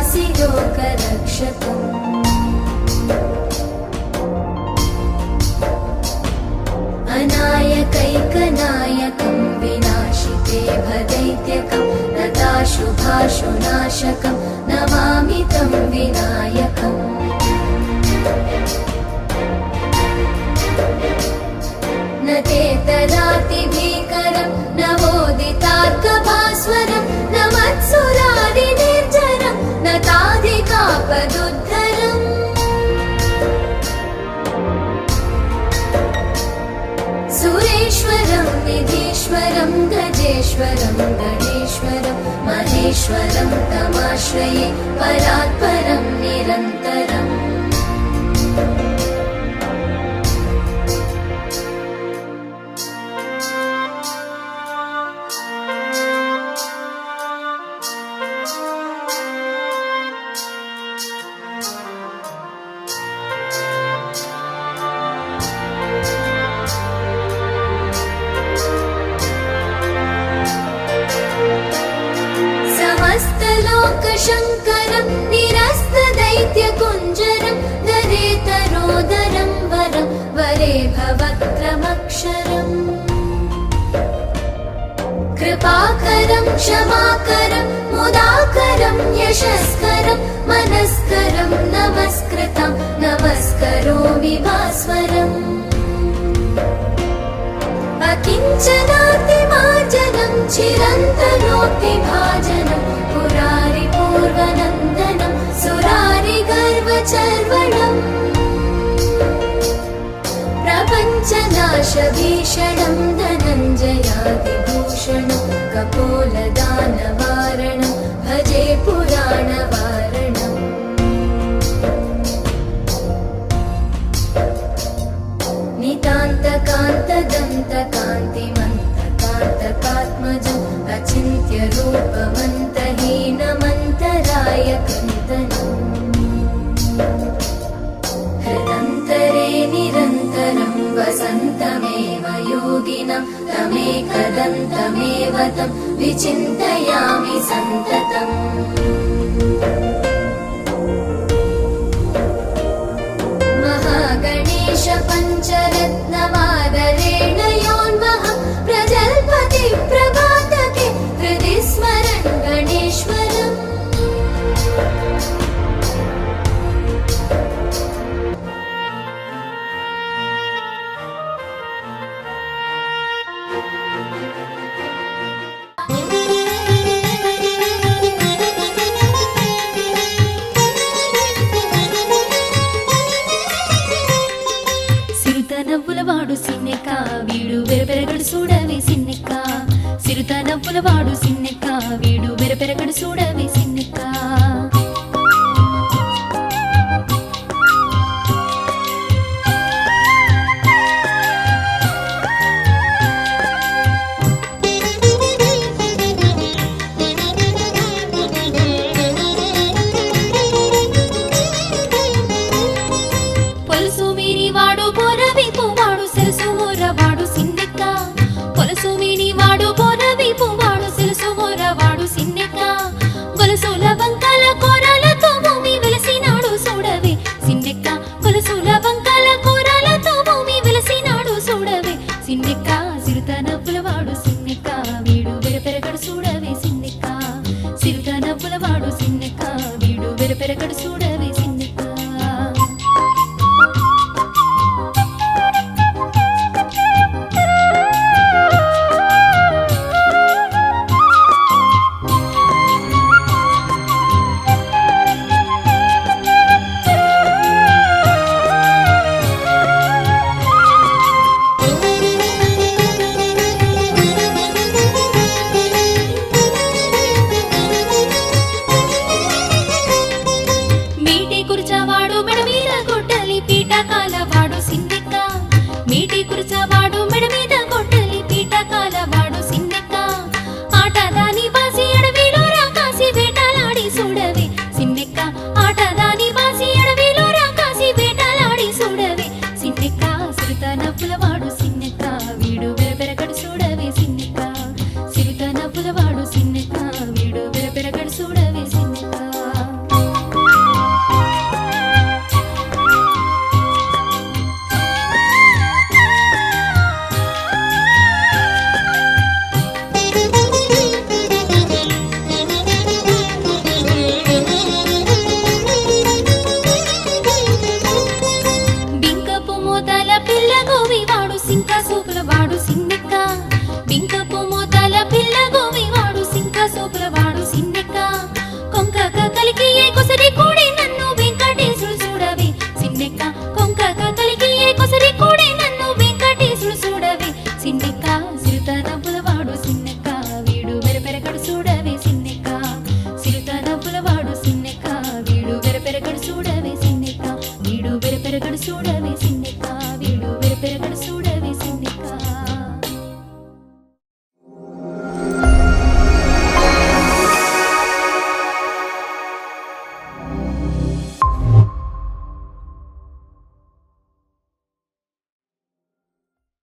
विश्वासि लोकरक्षकम् अनायकैकनायकं विनाशिते भदैत्यकं नताशुभाशुनाशकं नमामि तं विनायकम् न ते तरातिभीकरं नवोदितार्कभास्वरं न मत्सुरादिनिर्जरं न ताधिकापदुद्धरम् सुरेश्वरं निधीश्वरं गजेश्वरं गणेश्वरं महेश्वरं तमाश्रये परात्परं निरन्तरम् शङ्करं निरस्तदैत्यकुञ्जरं दरेतरोदरं वरं वरे भवक्रमक्षरम् कृपाकरं क्षमाकरं मुदाकरं यशस्करं मनस्करं नमस्कृतं नमस्करोमि भास्वरम् अकिञ्चनातिमार्जनं चिरन्तनोक्तिभाजनं पुरारिपूर्वनन्दनं सुरारिगर्वचर्वणम् प्रपञ्चनाशभीषणं धनञ्जयादिभूषणं कपोलदानवारणं भजे पुराणवारणम् नितान्तकान्तदन्तकान्तिमन्तकान्तकात्मजम् अचिन्त्यरूपमन्तहीनमन्तरायकन्तनम् हृदन्तरे निरन्तरं वसन्तमेव योगिनं तमेकदन्तमेव तं विचिन्तयामि सन्ततम् महागणेश पञ्चरत्नमादरेण योन्वहं प्रजल्पति प्रभातके हृदि स्मरन् गणेश्वरम् నవ్వులవాడు సిన్నెక్క వీడు బెరబెరగడు చూడవే సిన్నెక్క సిరుత నవ్వులవాడు సిన్నెక్క వీడు బెరబెరగడు చూడవే సిన్నెక్క నవ్వుల